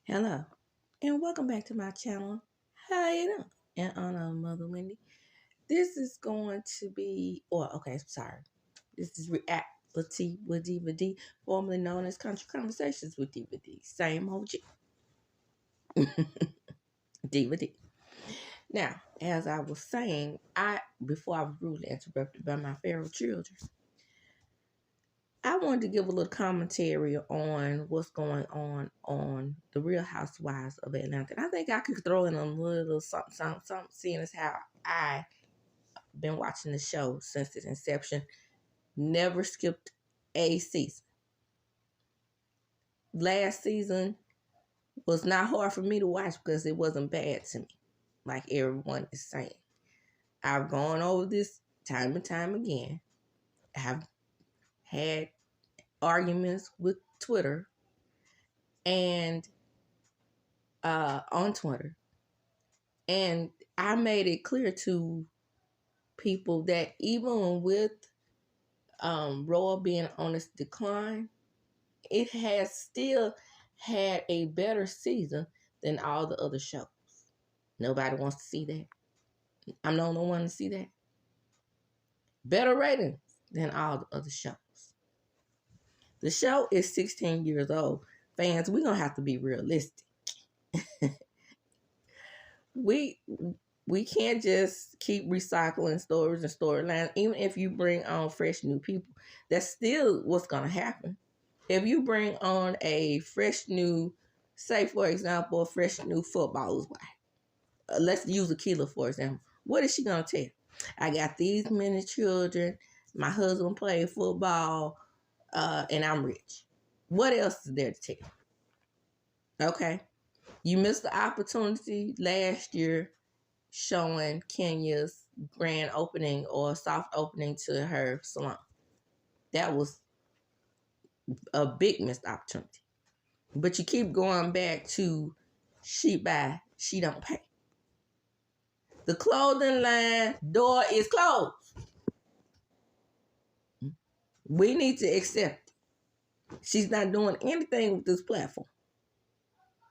Hello, and welcome back to my channel. How you doing? In honor of Mother Wendy, this is going to be, sorry. This is Reality with Diva D, formerly known as Country Conversations with Diva D. Same OG, Diva D. Now, as I was saying, before I was rudely interrupted by my feral children, I wanted to give a little commentary on what's going on the Real Housewives of Atlanta. And I think I could throw in a little something, seeing as how I've been watching the show since its inception. Never skipped a season. Last season was not hard for me to watch because it wasn't bad to me, like everyone is saying. I've gone over this time and time again. I've had arguments with Twitter and on Twitter. And I made it clear to people that even with Royal being on its decline, it has still had a better season than all the other shows. Nobody wants to see that. I'm the only one to see that. Better ratings than all the other shows. The show is 16 years old. Fans, we're going to have to be realistic. We can't just keep recycling stories and storylines. Even if you bring on fresh new people, that's still what's going to happen. If you bring on a fresh new, say for example, a fresh new footballer's wife. Let's use Akila for example. What is she going to tell? I got these many children. My husband played football, and I'm rich. What else is there to tell? Okay. You missed the opportunity last year showing Kenya's grand opening or soft opening to her salon. That was a big missed opportunity. But you keep going back to she buy, she don't pay. The clothing line door is closed. We need to accept it. She's not doing anything with this platform.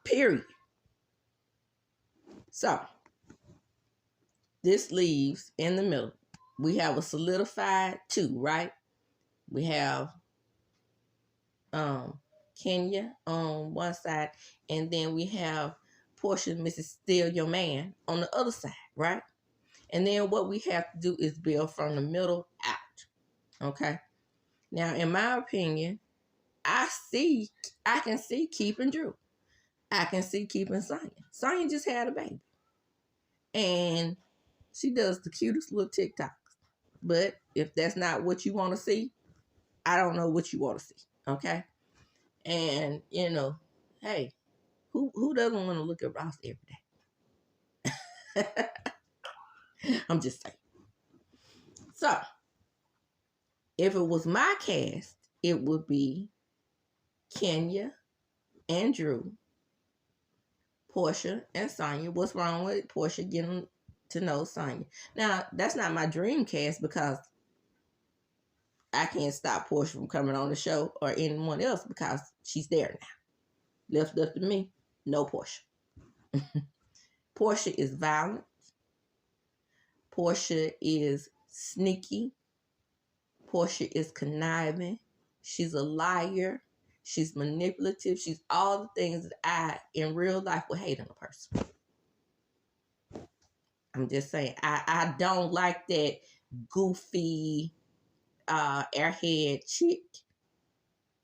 Period. So, this leaves in the middle. We have a solidified two, right? We have Kenya on one side, and then we have Portia, Mrs. Steal Your Man on the other side, right? And then what we have to do is build from the middle out. Okay. Now, in my opinion, I can see keeping Drew. I can see keeping Sonya. Sonya just had a baby. And she does the cutest little TikToks. But if that's not what you want to see, I don't know what you want to see. Okay. And, hey, who doesn't want to look at Ross every day? I'm just saying. So, if it was my cast, it would be Kenya and Drew, Portia and Sonya. What's wrong with Portia getting to know Sonya? Now, that's not my dream cast because I can't stop Portia from coming on the show or anyone else because she's there now. Left up to me, no Portia. Portia is violent. Portia is sneaky. Portia is conniving. She's a liar. She's manipulative. She's all the things that I, in real life, would hate in a person. I'm just saying, I don't like that goofy, airhead chick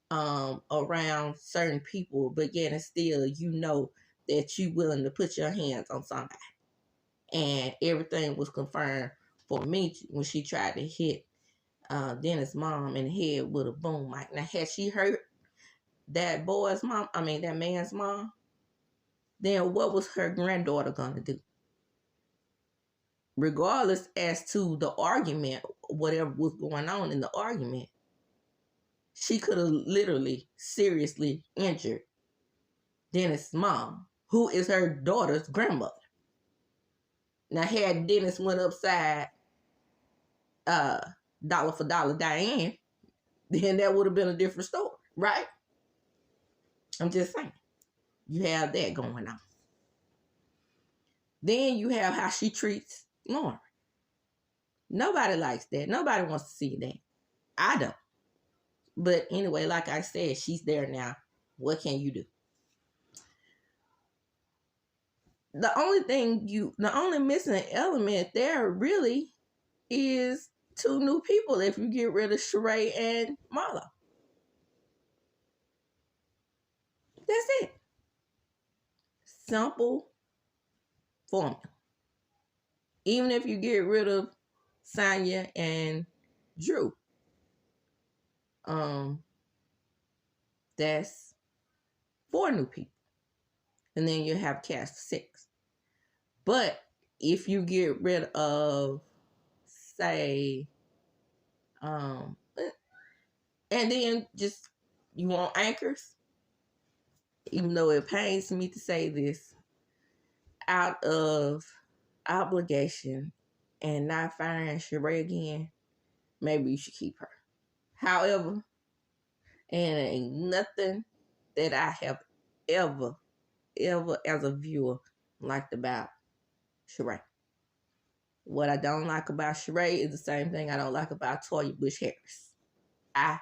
around certain people, but yet and still, that you willing to put your hands on somebody. And everything was confirmed for me when she tried to hit Dennis' mom in the head with a boom mic. Now, had she hurt that man's mom, then what was her granddaughter going to do? Regardless as to the argument, whatever was going on in the argument, she could have literally seriously injured Dennis' mom, who is her daughter's grandmother. Now, had Dennis went upside dollar for dollar Diane, then that would have been a different story, right? I'm just saying. You have that going on. Then you have how she treats Lauren. Nobody likes that. Nobody wants to see that. I don't. But anyway, like I said, she's there now. What can you do? The only missing element there really is two new people if you get rid of Sheree and Marlo. That's it. Simple formula. Even if you get rid of Sonya and Drew, that's 4 new people. And then you have cast 6. But if you get rid of, say, and then just you want anchors, even though it pains me to say this, out of obligation and not firing Sheree again, maybe you should keep her. However, and it ain't nothing that I have ever as a viewer liked about Sheree. What I don't like about Sheree is the same thing I don't like about Toya Bush Harris. I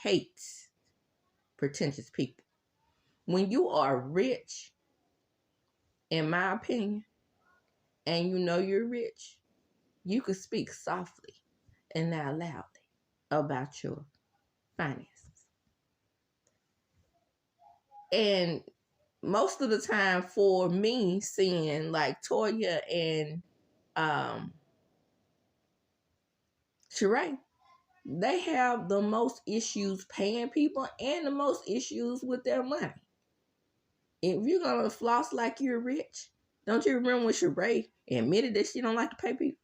hate pretentious people. When you are rich, in my opinion, and you know you're rich, you can speak softly and not loudly about your finances. And most of the time for me, seeing like Toya and Sheree, they have the most issues paying people and the most issues with their money. If you're going to floss like you're rich, don't you remember when Sheree admitted that she don't like to pay people?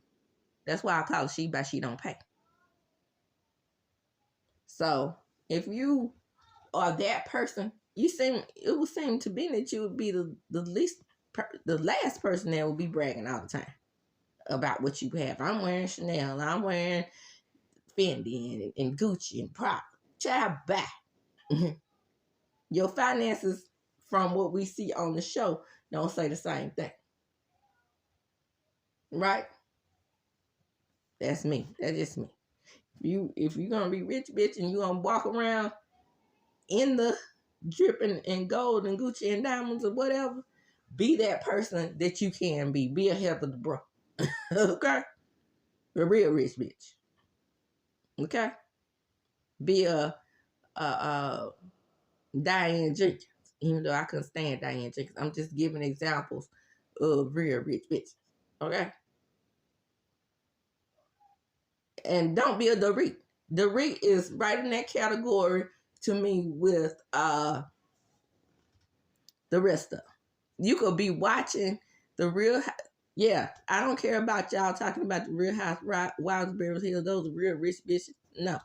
That's why I call it she by she don't pay. So if you are that person, it would seem to be that you would be the last person that would be bragging all the time about what you have. I'm wearing Chanel, I'm wearing Fendi and Gucci and Prada. Child, bye. Your finances, from what we see on the show, don't say the same thing. Right? That's me. That's just me. If you're gonna be rich, bitch, and you're gonna walk around in the dripping in gold and Gucci and diamonds or whatever, be that person that you can be. Be a Heather the bro. Okay? A real rich bitch. Okay? Be a Diane Jenkins. Even though I couldn't stand Diane Jenkins. I'm just giving examples of real rich bitches. Okay? And don't be a Dorit. Dorit is right in that category to me with the rest of them. You could be watching the real. Yeah, I don't care about y'all talking about the Real Housewives of Beverly Hills. Those are real rich bitches. No,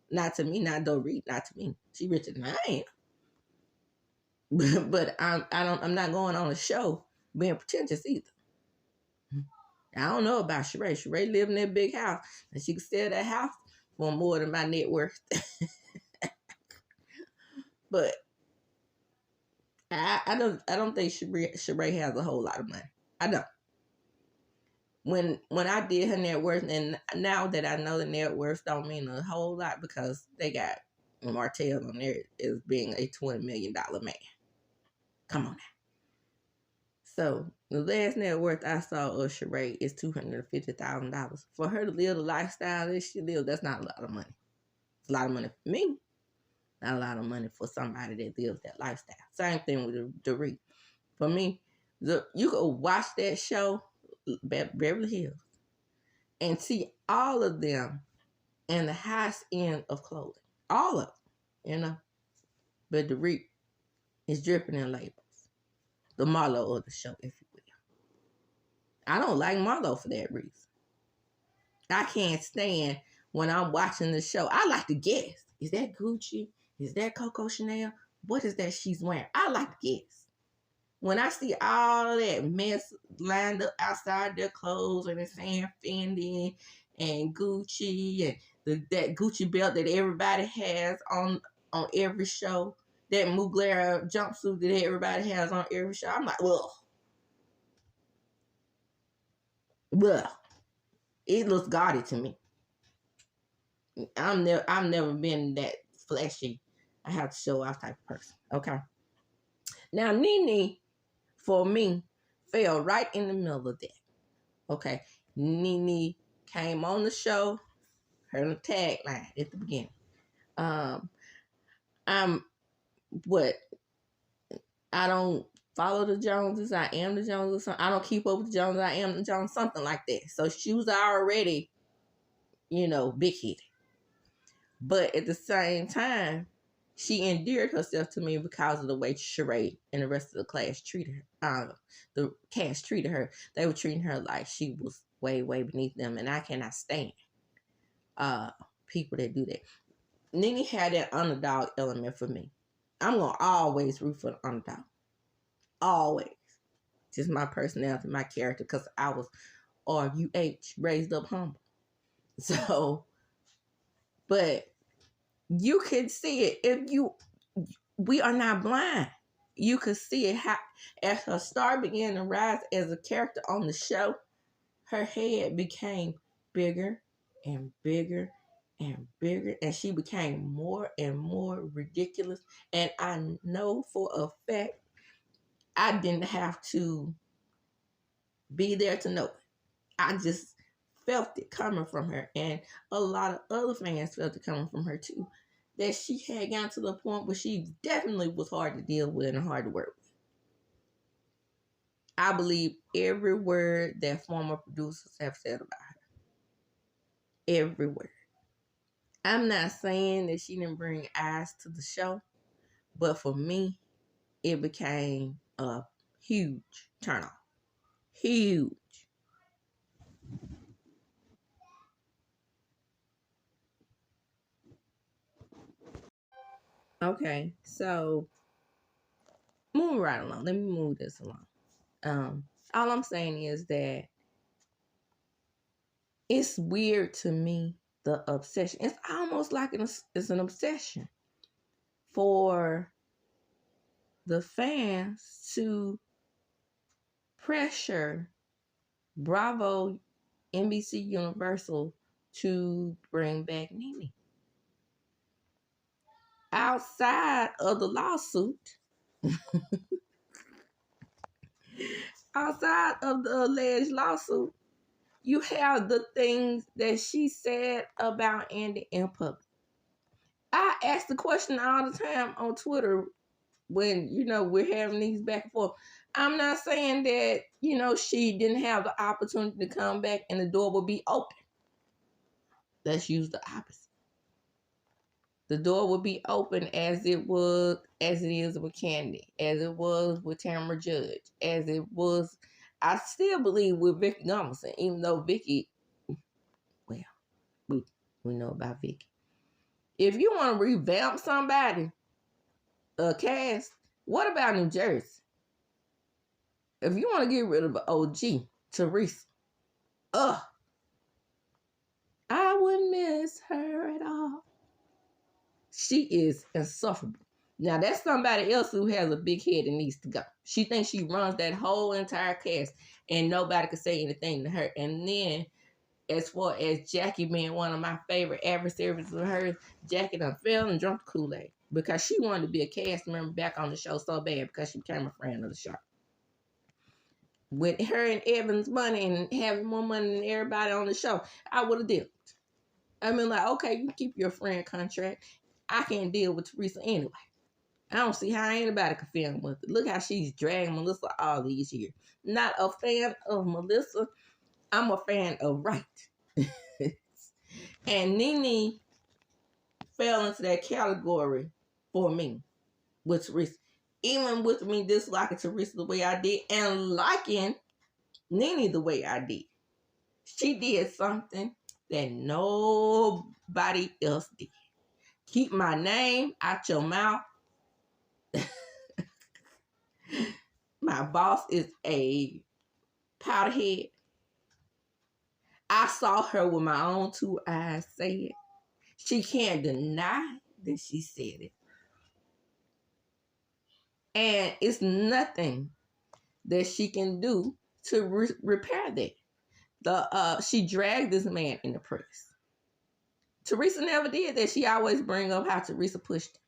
not to me. Not Dorit. Not to me. She richer than I am. But I'm not going on a show being pretentious either. I don't know about Sheree. Sheree live in that big house, and she can sell that house for more than my net worth. But I don't think Sheree has a whole lot of money. I don't. When I did her net worth, and now that I know the net worth don't mean a whole lot because they got Martell on there as being a $20 million man. Come on now. So the last net worth I saw of Sheree is $250,000. For her to live the lifestyle that she lives, that's not a lot of money. It's a lot of money for me. Not a lot of money for somebody that lives that lifestyle. Same thing with the REIT. For me, you could watch that show, Beverly Hills, and see all of them in the highest end of clothing. All of them, But the REIT is dripping in labels. The Marlo of the show, if you will. I don't like Marlo for that reason. I can't stand when I'm watching the show. I like to guess. Is that Gucci? Is that Coco Chanel? What is that she's wearing? I like to guess. When I see all that mess lined up outside their clothes and it's saying Fendi and Gucci and that Gucci belt that everybody has on every show, that Mugler jumpsuit that everybody has on every show. I'm like, well, it looks gaudy to me. I've never been that flashy. I have to show off type of person. Okay. Now Nene, for me, fell right in the middle of that. Okay. Nene came on the show, her tagline at the beginning. I'm what I don't follow the Joneses. I am the Joneses. I don't keep up with the Joneses. I am the Joneses. Something like that. So she was already, big headed. But at the same time, she endeared herself to me because of the way Sheree and the rest of the class treated her. The cast treated her. They were treating her like she was way, way beneath them, and I cannot stand people that do that. Nene had that underdog element for me. I'm gonna always root for the underdog. Always. Just my personality, my character, because I was RUH, raised up humble. So, but you can see it we are not blind. You could see it as her star began to rise as a character on the show, her head became bigger and bigger and bigger, and she became more and more ridiculous. And I know for a fact I didn't have to be there to know it. I just felt it coming from her, and a lot of other fans felt it coming from her too. That she had gotten to the point where she definitely was hard to deal with and hard to work with. I believe every word that former producers have said about her. Every word. I'm not saying that she didn't bring eyes to the show, but for me, it became a huge turnoff. Huge. Okay, so moving right along. Let me move this along. All I'm saying is that it's weird to me, the obsession. It's almost like it's an obsession for the fans to pressure Bravo, NBC Universal to bring back Nene. Outside of the lawsuit, outside of the alleged lawsuit, you have the things that she said about Andy in public. I ask the question all the time on Twitter when, we're having these back and forth. I'm not saying that, she didn't have the opportunity to come back and the door will be open. Let's use the opposite. The door will be open as it is with Candy, as it was with Tamara Judge, as it was, I still believe, with Vicky Gunvalson, even though Vicky, well, we know about Vicky. If you want to revamp somebody, a cast, what about New Jersey? If you want to get rid of an OG, Teresa, I wouldn't miss her at all. She is insufferable. Now, that's somebody else who has a big head and needs to go. She thinks she runs that whole entire cast and nobody can say anything to her. And then, as far as Jackie being one of my favorite adversaries of hers, Jackie done fell and drunk the Kool-Aid because she wanted to be a cast member back on the show so bad because she became a friend of the show. With her and Evan's money and having more money than everybody on the show, I would have dipped. I mean, like, okay, you keep your friend contract. I can't deal with Teresa anyway. I don't see how anybody can film with it. Look how she's dragging Melissa all these years. Not a fan of Melissa. I'm a fan of Right. And Nene fell into that category for me with Teresa. Even with me disliking Teresa the way I did and liking Nene the way I did. She did something that nobody else did. Keep my name out your mouth. My boss is a powderhead. I saw her with my own two eyes say it. She can't deny that she said it. And it's nothing that she can do to repair that. She dragged this man in the press. Teresa never did that. She always bring up how Teresa pushed him.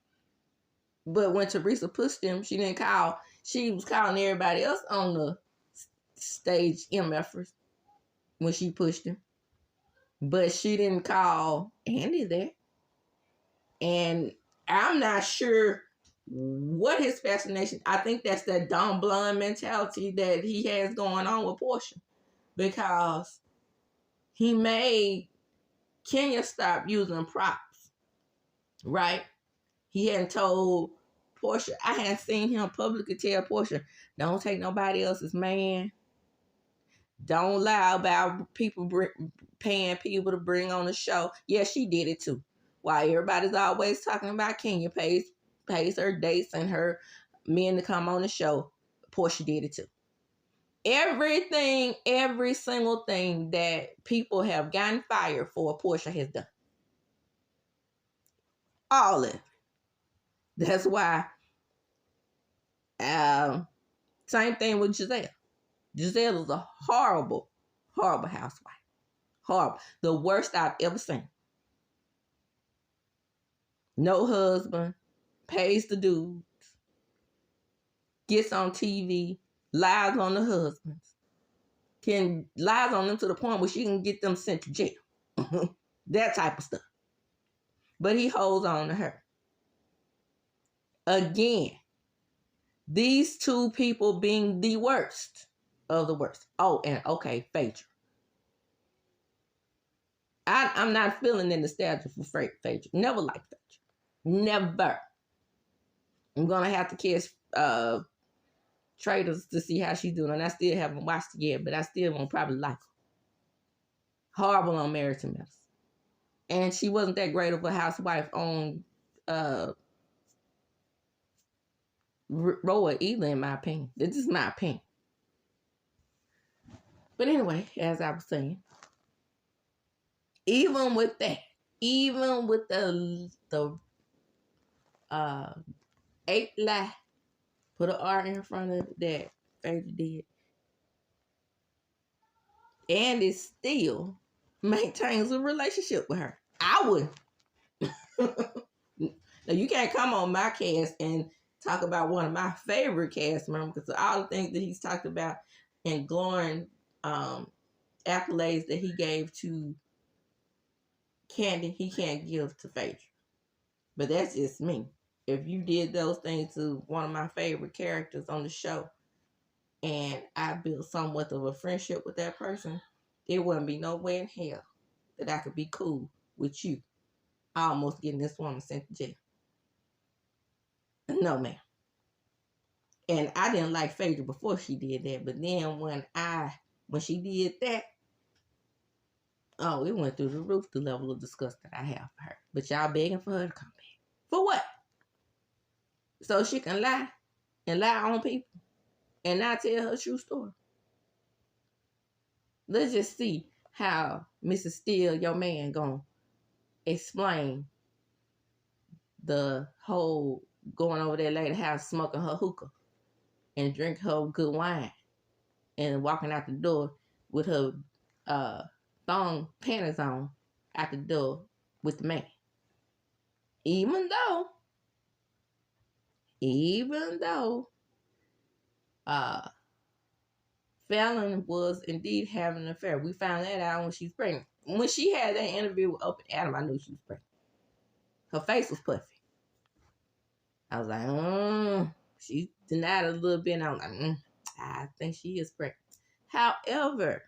But when Teresa pushed him, she didn't call. She was calling everybody else on the stage MFers when she pushed him. But she didn't call Andy there. And I'm not sure what his fascination. I think that's that Don Blonde mentality that he has going on with Portia. Because he made Kenya stop using props. Right? He hadn't told Portia. I hadn't seen him publicly tell Portia, don't take nobody else's man. Don't lie about people paying people to bring on the show. Yeah, she did it too. While everybody's always talking about Kenya pays her dates and her men to come on the show, Portia did it too. Everything, every single thing that people have gotten fired for, Portia has done. All of it. That's why. Same thing with Giselle. Giselle is a horrible, horrible housewife. Horrible. The worst I've ever seen. No husband, pays the dudes, gets on TV, lies on the husbands, lies on them to the point where she can get them sent to jail. That type of stuff. But he holds on to her. Again, these two people being the worst of the worst. Oh, and okay, Phaedra. I'm not feeling the nostalgia for Phaedra. Never liked Phaedra. Never. I'm going to have to catch Traitors to see how she's doing. And I still haven't watched it yet, but I still won't probably like her. Horrible on Married to Medicine. And she wasn't that great of a housewife on Roa either, in my opinion. This is my opinion. But anyway, as I was saying, even with that, even with the 8 lie, put an R in front of that Phaedra did, and it still maintains a relationship with her. I would. Now, you can't come on my cast and talk about one of my favorite cast members, because all the things that he's talked about and glowing accolades that he gave to Candy, he can't give to Phaedra. But that's just me. If you did those things to one of my favorite characters on the show, and I built somewhat of a friendship with that person, there wouldn't be no way in hell that I could be cool with you almost getting this woman sent to jail. No, ma'am. And I didn't like Phaedra before she did that, but then when she did that, oh, it went through the roof, the level of disgust that I have for her. But y'all begging for her to come back. For what? So she can lie and lie on people and not tell her true story. Let's just see how Mrs. Steele, your man, gonna explain the whole going over there later house smoking her hookah and drink her good wine and walking out the door with her thong panties on out the door with the man. Even though Fallon was indeed having an affair. We found that out when she was pregnant. When she had that interview with Open Adam, I knew she was pregnant. Her face was puffy. I was like, she denied it a little bit, and I was like, I think she is pregnant. However,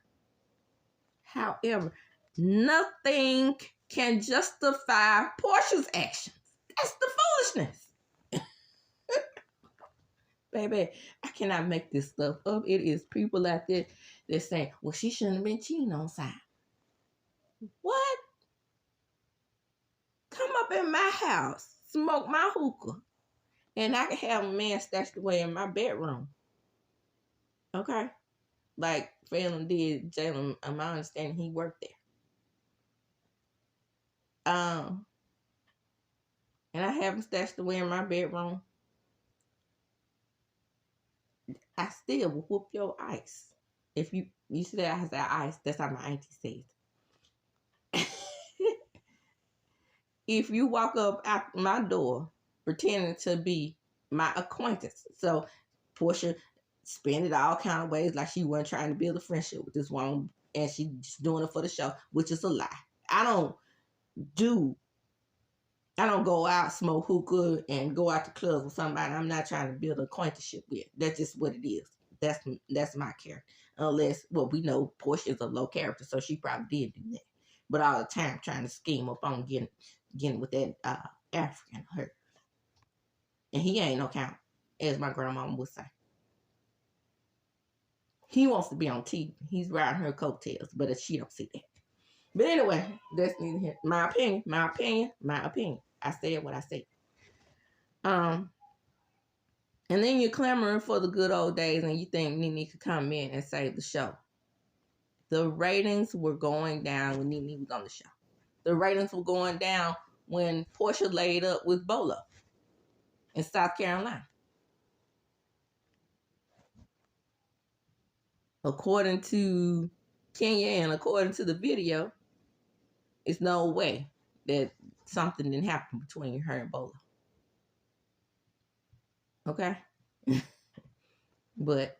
nothing can justify Portia's actions. That's the foolishness. Baby, I cannot make this stuff up. It is people out there that say, well, she shouldn't have been cheating on Simon. What? Come up in my house, smoke my hookah, and I can have a man stashed away in my bedroom. Okay? Like Phelan did, Jalen, my understanding, he worked there. And I have him stashed away in my bedroom. I still will whoop your ice. If you see that I say ice, that's how my auntie says. If you walk up out my door pretending to be my acquaintance, so Portia spend it all kind of ways like she wasn't trying to build a friendship with this woman, and she just doing it for the show, which is a lie. I don't do I don't go out, smoke hookah, and go out to clubs with somebody I'm not trying to build an acquaintanceship with. That's just what it is. That's my character. Unless, well, we know Portia is a low character, so she probably did do that. But all the time trying to scheme up on getting with that African her. And he ain't no count, as my grandmama would say. He wants to be on TV. He's riding her coattails, but she don't see that. But anyway, that's neither here. My opinion. I said what I said. And then you're clamoring for the good old days and you think Nene could come in and save the show. The ratings were going down when Nene was on the show. The ratings were going down when Portia laid up with Bolo in South Carolina. According to Kenya and according to the video, it's no way that something didn't happen between her and Bolo. Okay? But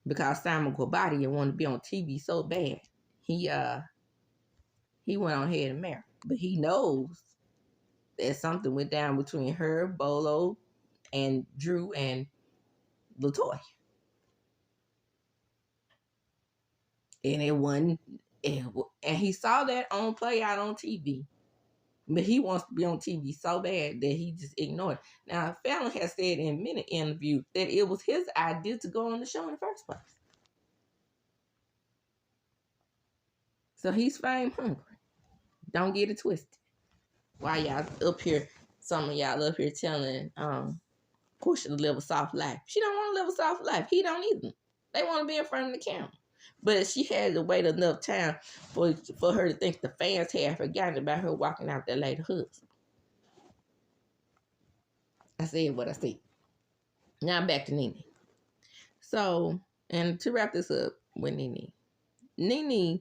because Simon Guabati wanted to be on TV so bad, he went on ahead and married. But he knows that something went down between her, Bolo, and Drew and LaToya. And it wasn't, and he saw that on play out on TV. But he wants to be on TV so bad that he just ignored it. Now, Fallon has said in many interviews that it was his idea to go on the show in the first place. So he's fame hungry. Don't get it twisted. Why y'all up here, some of y'all up here telling Portia to live a soft life. She don't want to live a soft life. He don't either. They want to be in front of the camera. But she had to wait enough time for her to think the fans had forgotten about her walking out that lady husband. I said what I said. Now back to Nene. So, and to wrap this up with Nene. Nene,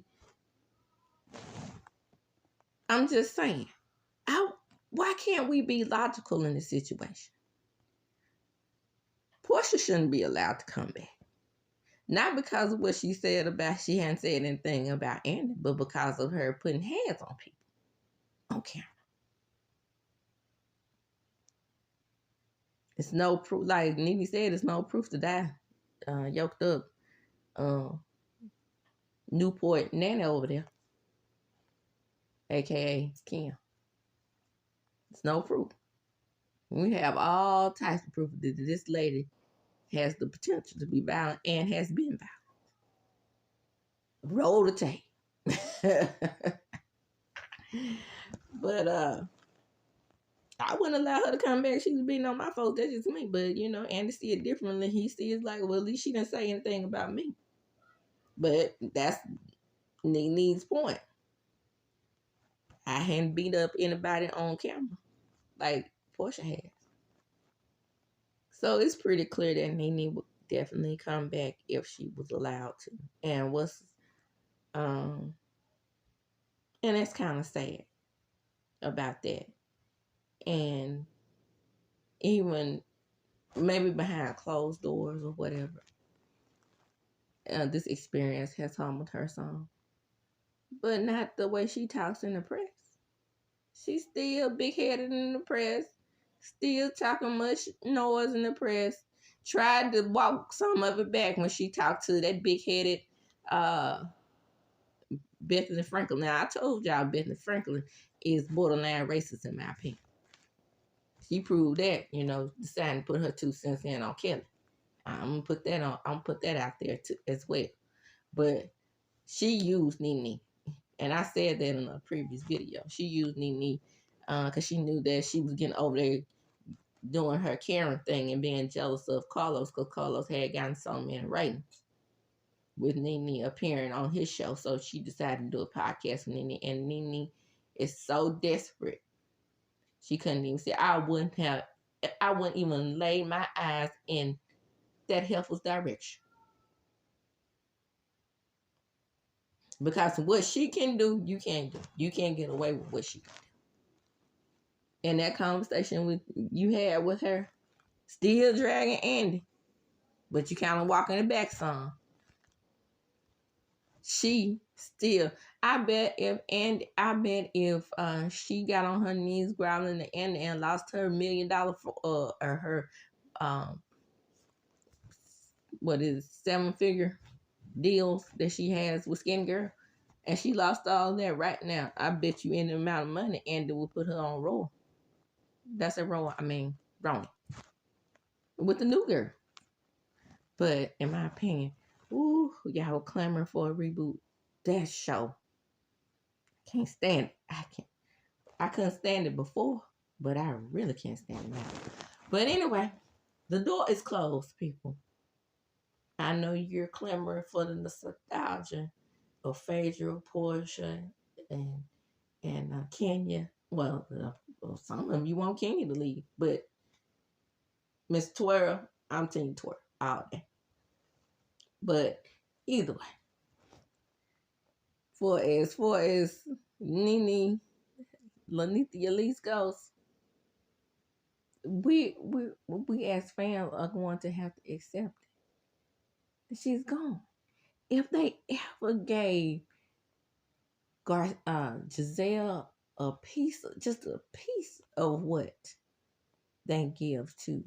I'm just saying, why can't we be logical in this situation? Portia shouldn't be allowed to come back. Not because of what she said about, she hadn't said anything about Andy, but because of her putting hands on people on camera. It's no proof, like Nene said, it's no proof to die. Yoked up Newport Nene over there, aka Kim. It's no proof. We have all types of proof that this lady has the potential to be violent and has been violent. Roll the tape. But I wouldn't allow her to come back. She was beating on my folks. That's just me. But Andy see it differently. He sees like, well, at least she didn't say anything about me. But that's Nene's point. I hadn't beat up anybody on camera like Portia has. So it's pretty clear that Nene would definitely come back if she was allowed to. And and that's kind of sad about that. And even maybe behind closed doors or whatever, this experience has humbled her some. But not the way she talks in the press. She's still big-headed in the press, still talking much noise in the press. Tried to walk some of it back when she talked to that big-headed Bethany Franklin. Now, I told y'all Bethany Franklin is borderline racist in my opinion. She proved that, deciding to put her 2 cents in on Kelly. I'm gonna put that out there too as well. But she used Nene. And I said that in a previous video. She used Nene because she knew that she was getting over there doing her Karen thing and being jealous of Carlos because Carlos had gotten so many ratings with Nene appearing on his show. So she decided to do a podcast with Nene. And Nene is so desperate. She couldn't even say, I wouldn't even lay my eyes in that heifer's direction. Because what she can do, you can't do. You can't get away with what she can do. And that conversation you had with her, still dragging Andy, but you kind of walking it back some. She still, I bet if she got on her knees growling to Andy and lost her $1 million for or her what is 7-figure deals that she has with Skin Girl, and she lost all that right now, I bet you any amount of money Andy will put her on roll. That's a roll. I mean, wrong with the new girl. But in my opinion, ooh, y'all clamoring for a reboot. That show, can't stand it. I couldn't stand it before, but I really can't stand it now. But anyway, the door is closed, people. I know you're clamoring for the nostalgia of Phaedra, Portia, and Kenya. Well, some of them you want Kenya to leave, but Miss Twirl, I'm Team Twirl all day. But either way, as far as Nene, Lanithia Elise goes, we as fans are going to have to accept it. She's gone. If they ever gave Giselle just a piece of what they give to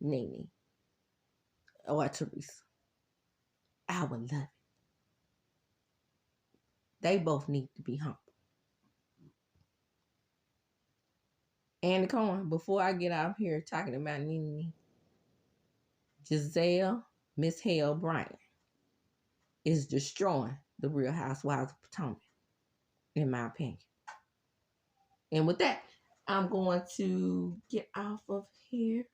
Nene or Teresa, I would love it. They both need to be humble. And Cohen, before I get out here talking about Nene, Giselle, Miss Hale Bryant is destroying the Real Housewives of Potomac, in my opinion. And with that, I'm going to get off of here.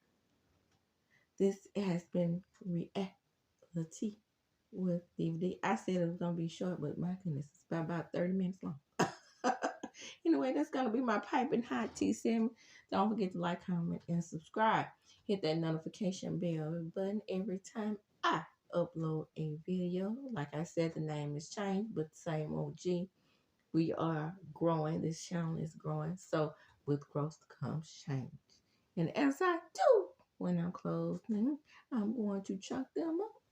This has been Reality with DVD. I said it was going to be short, but my goodness, it's about 30 minutes long. Anyway, that's going to be my piping hot tea segment. Don't forget to like, comment, and subscribe. Hit that notification bell button every time I upload a video. Like I said, the name has changed, but the same OG. We are growing. This channel is growing. So with growth comes change. And as I do when I'm closing, I'm going to chunk them up